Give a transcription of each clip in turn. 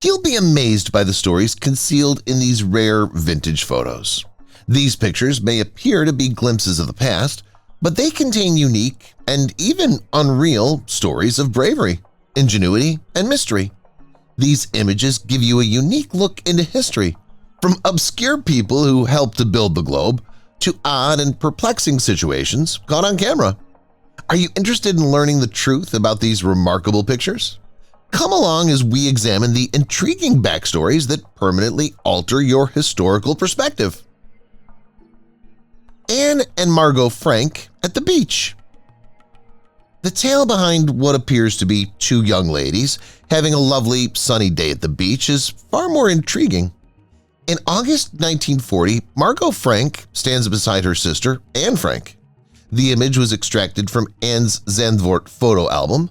You'll be amazed by the stories concealed in these rare vintage photos. These pictures may appear to be glimpses of the past, but they contain unique and even unreal stories of bravery, ingenuity, and mystery. These images give you a unique look into history, from obscure people who helped to build the globe to odd and perplexing situations caught on camera. Are you interested in learning the truth about these remarkable pictures? Come along as we examine the intriguing backstories that permanently alter your historical perspective. Anne and Margot Frank at the beach. The tale behind what appears to be two young ladies having a lovely sunny day at the beach is far more intriguing. In August 1940, Margot Frank stands beside her sister, Anne Frank. The image was extracted from Anne's Zandvoort photo album.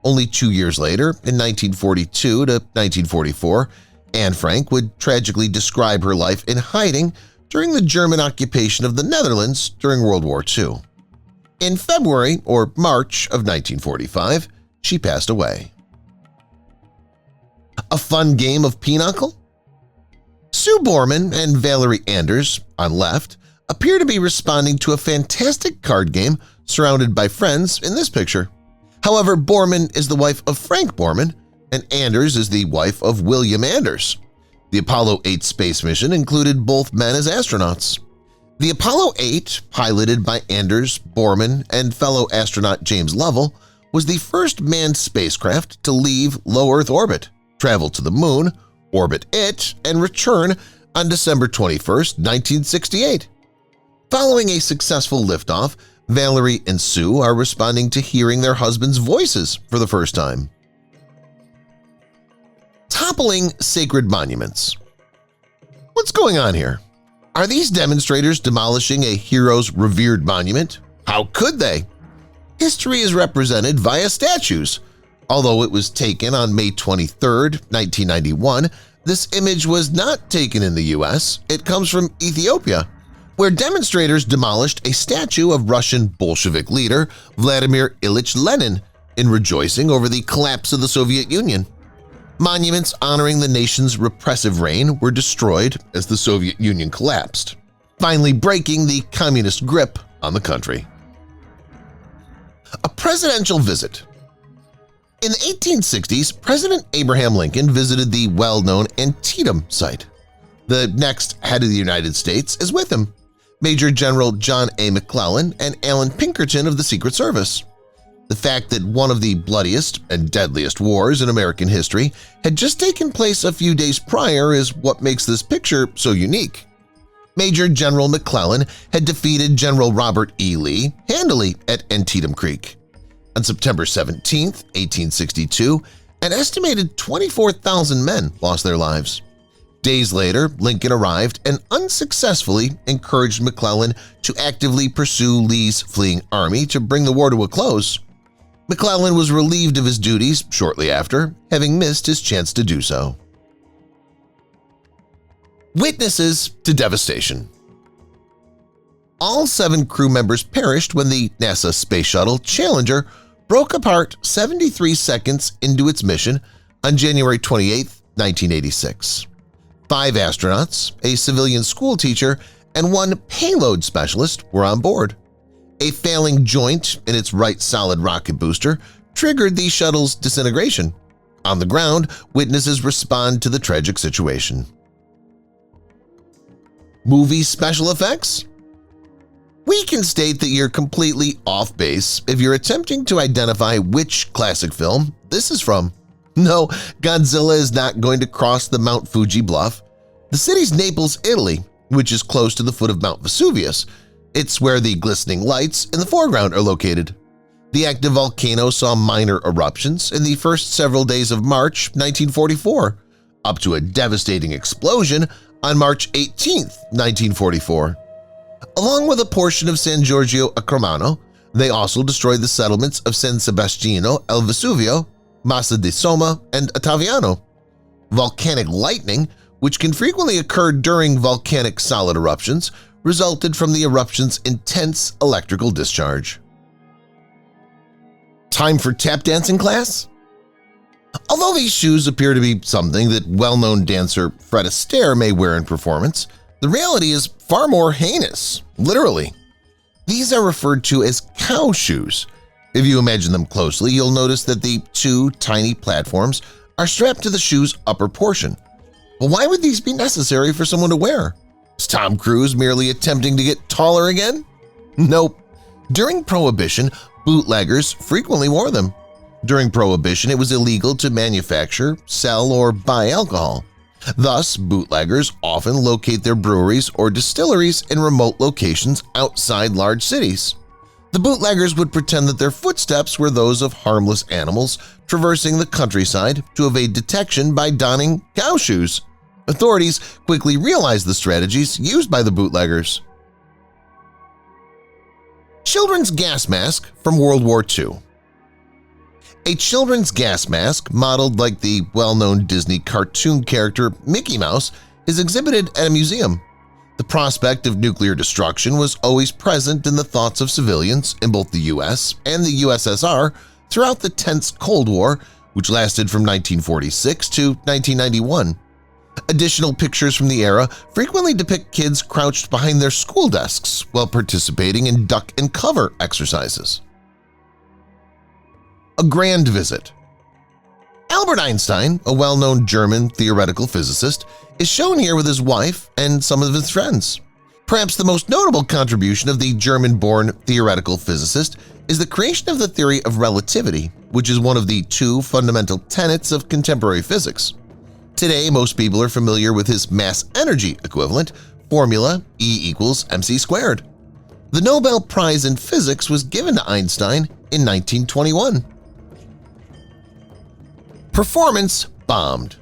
Only 2 years later, in 1942 to 1944, Anne Frank would tragically describe her life in hiding during the German occupation of the Netherlands during World War II. In February or March of 1945, she passed away. A fun game of pinochle? Sue Borman and Valerie Anders, on left, appear to be responding to a fantastic card game surrounded by friends in this picture. However, Borman is the wife of Frank Borman, and Anders is the wife of William Anders. The Apollo 8 space mission included both men as astronauts. The Apollo 8, piloted by Anders, Borman, and fellow astronaut James Lovell, was the first manned spacecraft to leave low Earth orbit, travel to the Moon, orbit it, and return on December 21, 1968. Following a successful liftoff, Valerie and Sue are responding to hearing their husbands' voices for the first time. Toppling sacred monuments. What's going on here? Are these demonstrators demolishing a hero's revered monument? How could they? History is represented via statues. Although it was taken on May 23, 1991, this image was not taken in the U.S. It comes from Ethiopia, where demonstrators demolished a statue of Russian Bolshevik leader Vladimir Ilyich Lenin in rejoicing over the collapse of the Soviet Union. Monuments honoring the nation's repressive reign were destroyed as the Soviet Union collapsed, finally breaking the communist grip on the country. A presidential visit. In the 1860s, President Abraham Lincoln visited the well-known Antietam site. The next head of the United States is with him, Major General John A. McClellan and Alan Pinkerton of the Secret Service. The fact that one of the bloodiest and deadliest wars in American history had just taken place a few days prior is what makes this picture so unique. Major General McClellan had defeated General Robert E. Lee handily at Antietam Creek. On September 17, 1862, an estimated 24,000 men lost their lives. Days later, Lincoln arrived and unsuccessfully encouraged McClellan to actively pursue Lee's fleeing army to bring the war to a close. McClellan was relieved of his duties shortly after, having missed his chance to do so. Witnesses to devastation. All 7 crew members perished when the NASA Space Shuttle Challenger broke apart 73 seconds into its mission on January 28, 1986. 5 astronauts, a civilian school teacher, and 1 payload specialist were on board. A failing joint in its right solid rocket booster triggered the shuttle's disintegration. On the ground, witnesses respond to the tragic situation. Movie special effects? We can state that you're completely off base if you're attempting to identify which classic film this is from. No, Godzilla is not going to cross the Mount Fuji bluff. The city's Naples, Italy, which is close to the foot of Mount Vesuvius. It's where the glistening lights in the foreground are located. The active volcano saw minor eruptions in the first several days of March 1944, up to a devastating explosion on March 18, 1944. Along with a portion of San Giorgio a Cremano, they also destroyed the settlements of San Sebastiano el Vesuvio, Massa di Soma, and Ottaviano. Volcanic lightning, which can frequently occur during volcanic solid eruptions, resulted from the eruption's intense electrical discharge. Time for tap dancing class? Although these shoes appear to be something that well-known dancer Fred Astaire may wear in performance, the reality is far more heinous, literally. These are referred to as cow shoes. If you imagine them closely, you'll notice that the two tiny platforms are strapped to the shoe's upper portion. Well, why would these be necessary for someone to wear? Is Tom Cruise merely attempting to get taller again? Nope. During Prohibition, bootleggers frequently wore them. During Prohibition, it was illegal to manufacture, sell, or buy alcohol. Thus, bootleggers often locate their breweries or distilleries in remote locations outside large cities. The bootleggers would pretend that their footsteps were those of harmless animals traversing the countryside to evade detection by donning cow shoes. Authorities quickly realized the strategies used by the bootleggers. Children's gas mask from World War II. A children's gas mask modeled like the well-known Disney cartoon character Mickey Mouse is exhibited at a museum. The prospect of nuclear destruction was always present in the thoughts of civilians in both the U.S. and the USSR throughout the tense Cold War, which lasted from 1946 to 1991. Additional pictures from the era frequently depict kids crouched behind their school desks while participating in duck and cover exercises. A grand visit. Albert Einstein, a well-known German theoretical physicist, is shown here with his wife and some of his friends. Perhaps the most notable contribution of the German-born theoretical physicist is the creation of the theory of relativity, which is one of the two fundamental tenets of contemporary physics. Today, most people are familiar with his mass-energy equivalent, formula E=mc². The Nobel Prize in Physics was given to Einstein in 1921. Performance bombed.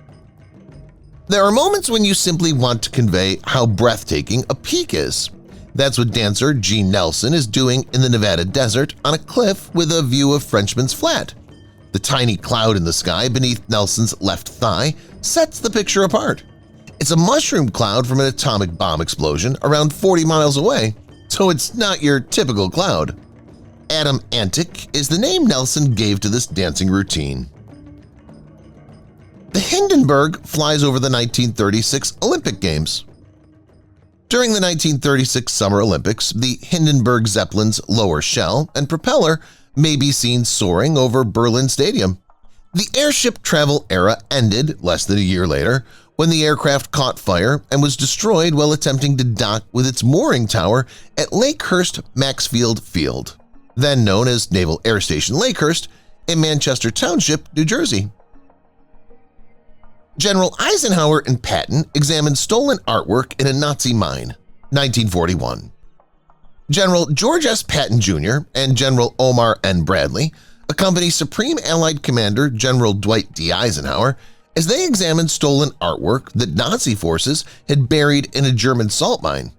There are moments when you simply want to convey how breathtaking a peak is. That's what dancer Gene Nelson is doing in the Nevada desert on a cliff with a view of Frenchman's Flat. The tiny cloud in the sky beneath Nelson's left thigh sets the picture apart. It's a mushroom cloud from an atomic bomb explosion around 40 miles away, so it's not your typical cloud. Adam Antic is the name Nelson gave to this dancing routine. The Hindenburg flies over the 1936 Olympic Games. During the 1936 Summer Olympics, the Hindenburg Zeppelin's lower shell and propeller may be seen soaring over Berlin Stadium. The airship travel era ended less than a year later when the aircraft caught fire and was destroyed while attempting to dock with its mooring tower at Lakehurst Maxfield Field, then known as Naval Air Station Lakehurst in Manchester Township, New Jersey. General Eisenhower and Patton examined stolen artwork in a Nazi mine, 1941. General George S. Patton Jr. and General Omar N. Bradley accompany Supreme Allied Commander General Dwight D. Eisenhower as they examined stolen artwork that Nazi forces had buried in a German salt mine.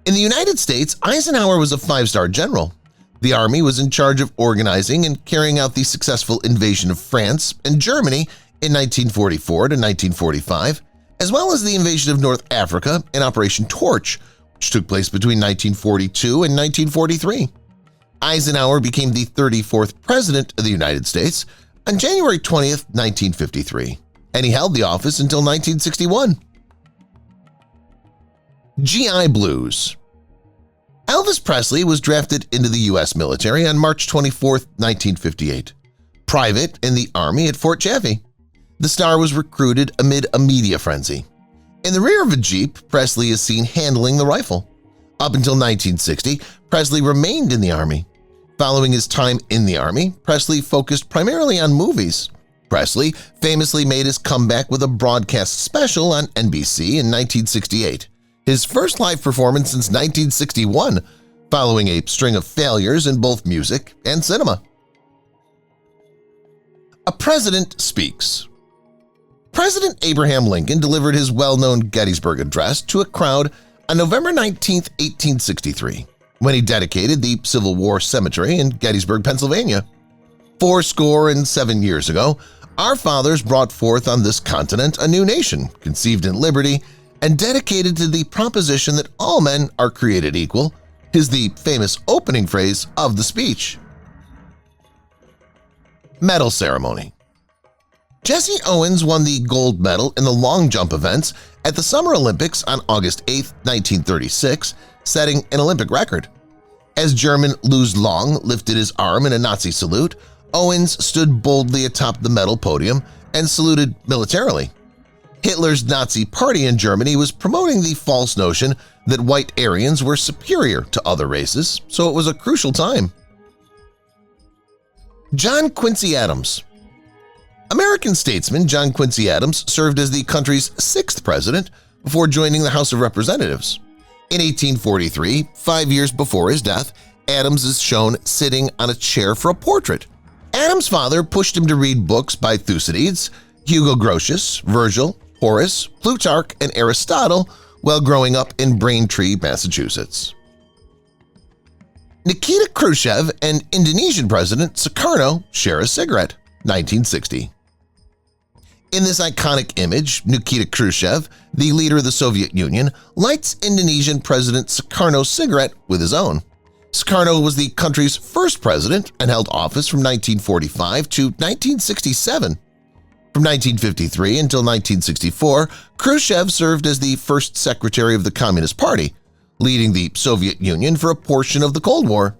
In the United States, Eisenhower was a five-star general. The Army was in charge of organizing and carrying out the successful invasion of France and Germany in 1944 to 1945, as well as the invasion of North Africa in Operation Torch, which took place between 1942 and 1943. Eisenhower became the 34th President of the United States on January 20, 1953, and he held the office until 1961. GI Blues. Elvis Presley was drafted into the U.S. military on March 24, 1958, private in the Army at Fort Chaffee. The star was recruited amid a media frenzy. In the rear of a Jeep, Presley is seen handling the rifle. Up until 1960, Presley remained in the Army. Following his time in the Army, Presley focused primarily on movies. Presley famously made his comeback with a broadcast special on NBC in 1968, his first live performance since 1961, following a string of failures in both music and cinema. A President Speaks. President Abraham Lincoln delivered his well-known Gettysburg Address to a crowd on November 19, 1863, when he dedicated the Civil War Cemetery in Gettysburg, Pennsylvania. 77 years ago, our fathers brought forth on this continent a new nation, conceived in liberty and dedicated to the proposition that all men are created equal, is the famous opening phrase of the speech. Medal Ceremony. Jesse Owens won the gold medal in the long jump events at the Summer Olympics on August 8, 1936, setting an Olympic record. As German Luz Long lifted his arm in a Nazi salute, Owens stood boldly atop the medal podium and saluted militarily. Hitler's Nazi Party in Germany was promoting the false notion that white Aryans were superior to other races, so it was a crucial time. John Quincy Adams. American statesman John Quincy Adams served as the country's sixth president before joining the House of Representatives. In 1843, 5 years before his death, Adams is shown sitting on a chair for a portrait. Adams' father pushed him to read books by Thucydides, Hugo Grotius, Virgil, Horace, Plutarch, and Aristotle while growing up in Braintree, Massachusetts. Nikita Khrushchev and Indonesian President Sukarno share a cigarette, 1960. In this iconic image, Nikita Khrushchev, the leader of the Soviet Union, lights Indonesian President Sukarno's cigarette with his own. Sukarno was the country's first president and held office from 1945 to 1967. From 1953 until 1964, Khrushchev served as the first secretary of the Communist Party, leading the Soviet Union for a portion of the Cold War.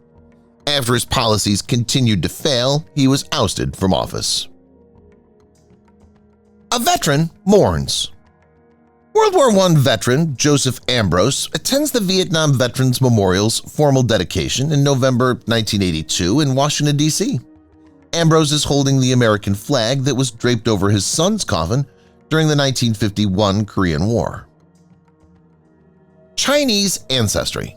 After his policies continued to fail, he was ousted from office. A veteran mourns. World War I veteran Joseph Ambrose attends the Vietnam Veterans Memorial's formal dedication in November 1982 in Washington, D.C. Ambrose is holding the American flag that was draped over his son's coffin during the 1951 Korean War. Chinese ancestry.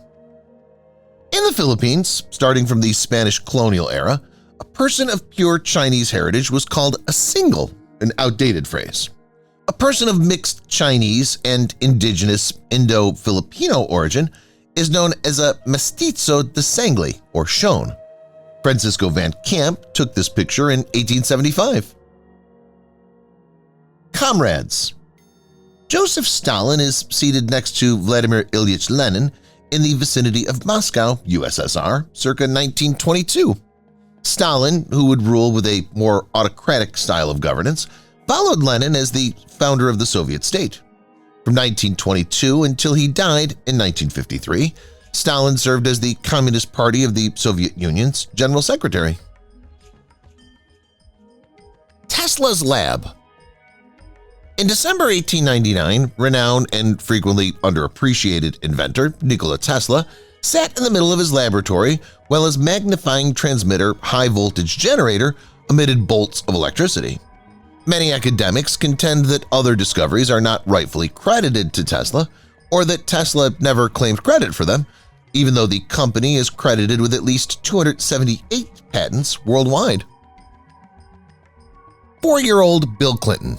In the Philippines, starting from the Spanish colonial era, a person of pure Chinese heritage was called a single, an outdated phrase. A person of mixed Chinese and indigenous Indo-Filipino origin is known as a mestizo de sangue or shone. Francisco Van Camp took this picture in 1875. Comrades. Joseph Stalin is seated next to Vladimir Ilyich Lenin in the vicinity of Moscow, USSR, circa 1922. Stalin, who would rule with a more autocratic style of governance, followed Lenin as the founder of the Soviet state. From 1922 until he died in 1953, Stalin served as the Communist Party of the Soviet Union's General Secretary. Tesla's Lab. In December 1899, renowned and frequently underappreciated inventor Nikola Tesla sat in the middle of his laboratory while his magnifying transmitter high-voltage generator emitted bolts of electricity. Many academics contend that other discoveries are not rightfully credited to Tesla, or that Tesla never claimed credit for them, even though the company is credited with at least 278 patents worldwide. 4-year-old Bill Clinton.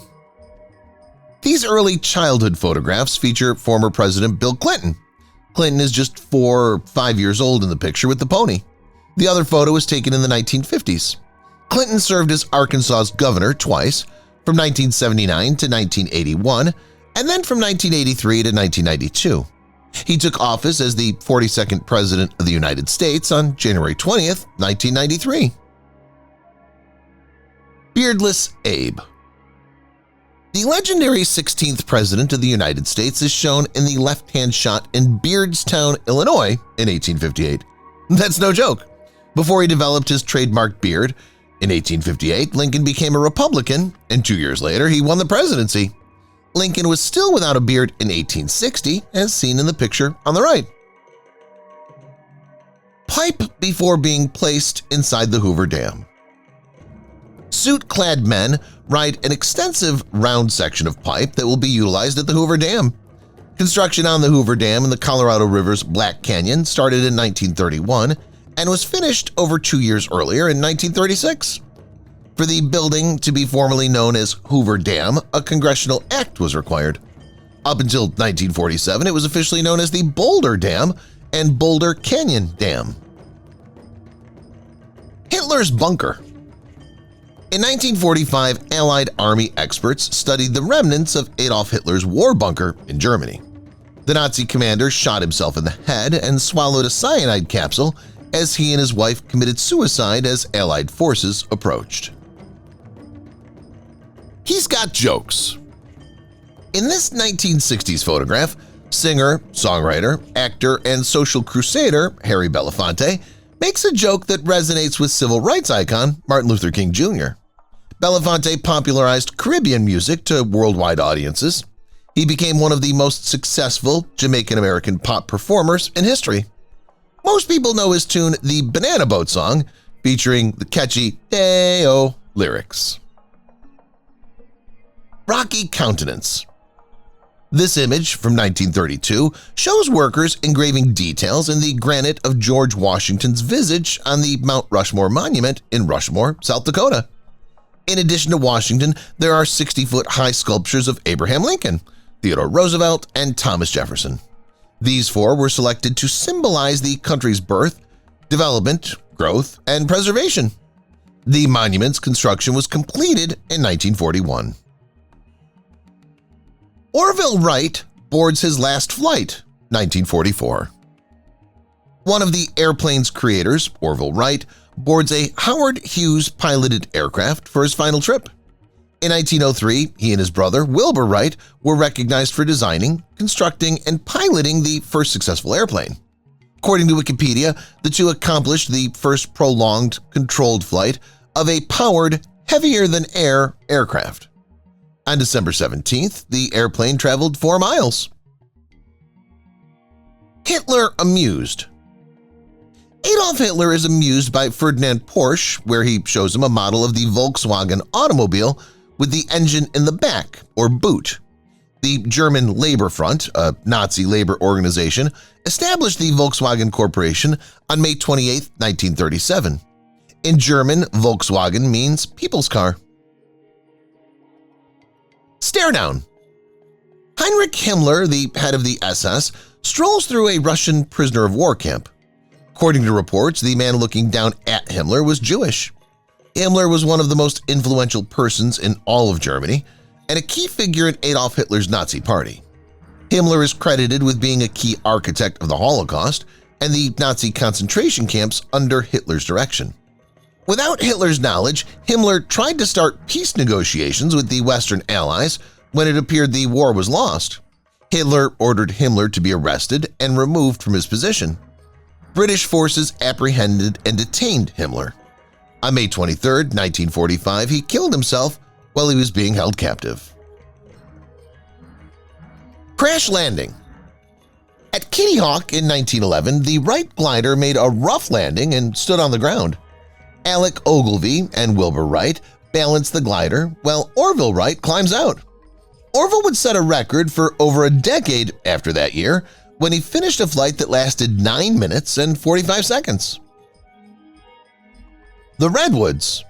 These early childhood photographs feature former President Bill Clinton. Clinton is just 4 or 5 years old in the picture with the pony. The other photo was taken in the 1950s. Clinton served as Arkansas's governor twice, from 1979 to 1981, and then from 1983 to 1992. He took office as the 42nd President of the United States on January 20th, 1993. Beardless Abe. The legendary 16th President of the United States is shown in the left-hand shot in Beardstown, Illinois in 1858. That's no joke. Before he developed his trademark beard, in 1858, Lincoln became a Republican, and 2 years later he won the presidency. Lincoln was still without a beard in 1860, as seen in the picture on the right. Pipe before being placed inside the Hoover Dam. Suit-clad men ride an extensive round section of pipe that will be utilized at the Hoover Dam. Construction on the Hoover Dam in the Colorado River's Black Canyon started in 1931 and was finished over 2 years earlier in 1936. For the building to be formally known as Hoover Dam, a congressional act was required. Up until 1947, it was officially known as the Boulder Dam and Boulder Canyon Dam. Hitler's bunker. In 1945, Allied Army experts studied the remnants of Adolf Hitler's war bunker in Germany. The Nazi commander shot himself in the head and swallowed a cyanide capsule as he and his wife committed suicide as Allied forces approached. He's got jokes. In this 1960s photograph, singer, songwriter, actor, and social crusader Harry Belafonte makes a joke that resonates with civil rights icon Martin Luther King Jr. Belafonte popularized Caribbean music to worldwide audiences. He became one of the most successful Jamaican-American pop performers in history. Most people know his tune The Banana Boat Song, featuring the catchy "Day-O" lyrics. Rocky Countenance. This image from 1932 shows workers engraving details in the granite of George Washington's visage on the Mount Rushmore Monument in Rushmore, South Dakota. In addition to Washington, there are 60-foot-high sculptures of Abraham Lincoln, Theodore Roosevelt, and Thomas Jefferson. These four were selected to symbolize the country's birth, development, growth, and preservation. The monument's construction was completed in 1941. Orville Wright boards his last flight, 1944. One of the airplane's creators, Orville Wright, boards a Howard Hughes-piloted aircraft for his final trip. In 1903, he and his brother, Wilbur Wright, were recognized for designing, constructing, and piloting the first successful airplane. According to Wikipedia, the two accomplished the first prolonged, controlled flight of a powered, heavier-than-air aircraft. On December 17th, the airplane traveled 4 miles. Hitler amused. Adolf Hitler is amused by Ferdinand Porsche, where he shows him a model of the Volkswagen automobile with the engine in the back, or boot. The German Labor Front, a Nazi labor organization, established the Volkswagen Corporation on May 28, 1937. In German, Volkswagen means people's car. Stare down. Heinrich Himmler, the head of the SS, strolls through a Russian prisoner of war camp. According to reports, the man looking down at Himmler was Jewish. Himmler was one of the most influential persons in all of Germany and a key figure in Adolf Hitler's Nazi Party. Himmler is credited with being a key architect of the Holocaust and the Nazi concentration camps under Hitler's direction. Without Hitler's knowledge, Himmler tried to start peace negotiations with the Western Allies when it appeared the war was lost. Hitler ordered Himmler to be arrested and removed from his position. British forces apprehended and detained Himmler. On May 23, 1945, he killed himself while he was being held captive. Crash landing. At Kitty Hawk in 1911, the Wright glider made a rough landing and stood on the ground. Alec Ogilvy and Wilbur Wright balance the glider while Orville Wright climbs out. Orville would set a record for over a decade after that year when he finished a flight that lasted 9 minutes and 45 seconds. The Redwoods.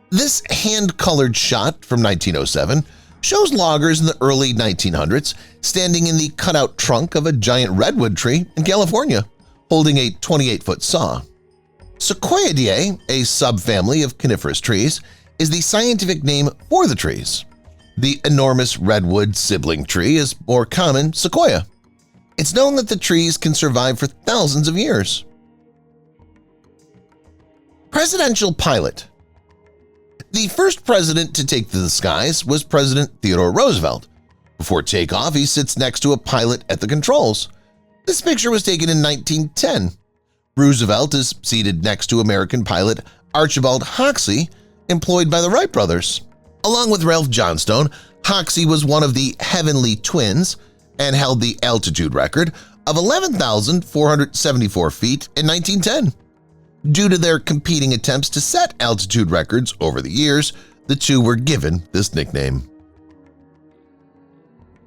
This hand-colored shot from 1907 shows loggers in the early 1900s standing in the cutout trunk of a giant redwood tree in California, holding a 28-foot saw. Sequoiaceae, a subfamily of coniferous trees, is the scientific name for the trees. The enormous redwood sibling tree is more common sequoia. It's known that the trees can survive for thousands of years. Presidential pilot. The first president to take to the skies was President Theodore Roosevelt. Before takeoff, he sits next to a pilot at the controls. This picture was taken in 1910. Roosevelt is seated next to American pilot Archibald Hoxsey, employed by the Wright brothers. Along with Ralph Johnstone, Hoxsey was one of the Heavenly Twins and held the altitude record of 11,474 feet in 1910. Due to their competing attempts to set altitude records over the years, the two were given this nickname.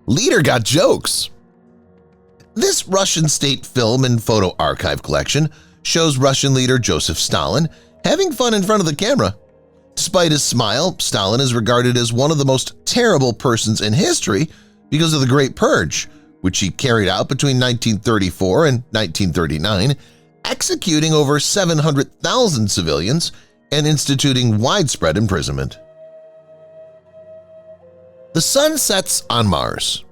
Leader got jokes. This Russian state film and photo archive collection shows Russian leader Joseph Stalin having fun in front of the camera. Despite his smile, Stalin is regarded as one of the most terrible persons in history because of the Great Purge, which he carried out between 1934 and 1939, executing over 700,000 civilians and instituting widespread imprisonment. The sun sets on Mars.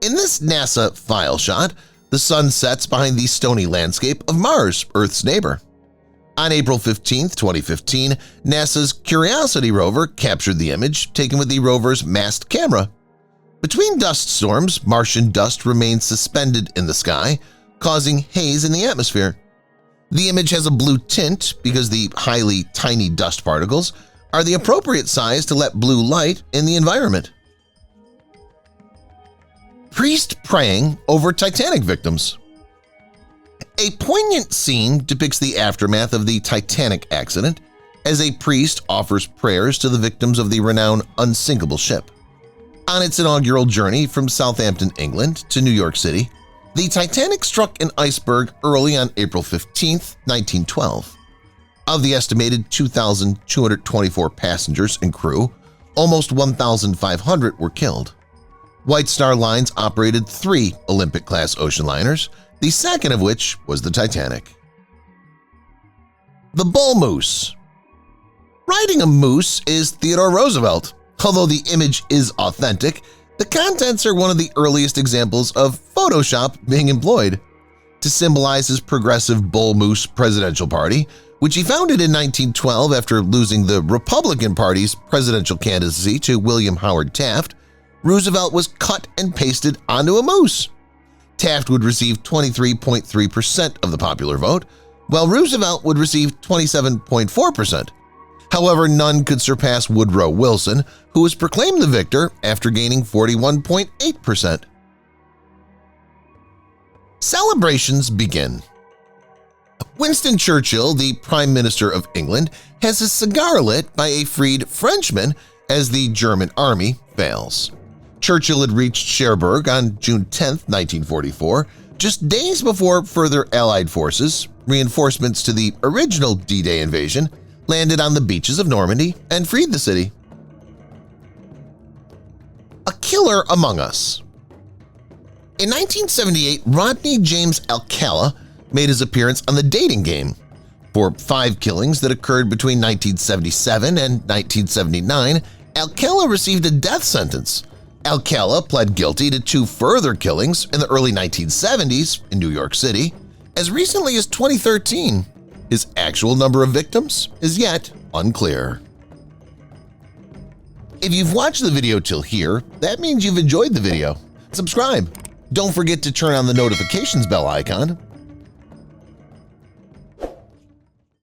In this NASA file shot, the sun sets behind the stony landscape of Mars, Earth's neighbor. On April 15, 2015, NASA's Curiosity rover captured the image taken with the rover's mast camera. Between dust storms, Martian dust remained suspended in the sky, causing haze in the atmosphere. The image has a blue tint because the highly tiny dust particles are the appropriate size to let blue light in the environment. Priest praying over Titanic victims. A poignant scene depicts the aftermath of the Titanic accident as a priest offers prayers to the victims of the renowned unsinkable ship. On its inaugural journey from Southampton, England to New York City, the Titanic struck an iceberg early on April 15, 1912. Of the estimated 2,224 passengers and crew, almost 1,500 were killed. White Star Lines operated 3 Olympic-class ocean liners, the second of which was the Titanic. The bull moose. Riding a moose is Theodore Roosevelt. Although the image is authentic, the contents are one of the earliest examples of Photoshop being employed. To symbolize his progressive bull moose presidential party, which he founded in 1912 after losing the Republican Party's presidential candidacy to William Howard Taft, Roosevelt was cut and pasted onto a moose. Taft would receive 23.3% of the popular vote, while Roosevelt would receive 27.4%. However, none could surpass Woodrow Wilson, who was proclaimed the victor after gaining 41.8%. Celebrations begin. Winston Churchill, the Prime Minister of England, has his cigar lit by a freed Frenchman as the German army fails. Churchill had reached Cherbourg on June 10, 1944, just days before further Allied forces, reinforcements to the original D-Day invasion, landed on the beaches of Normandy and freed the city. A killer among us. In 1978, Rodney James Alcala made his appearance on The Dating Game. For 5 killings that occurred between 1977 and 1979, Alcala received a death sentence. Alcala pled guilty to 2 further killings in the early 1970s in New York City. As recently as 2013, his actual number of victims is yet unclear. If you've watched the video till here, that means you've enjoyed the video. Subscribe. Don't forget to turn on the notifications bell icon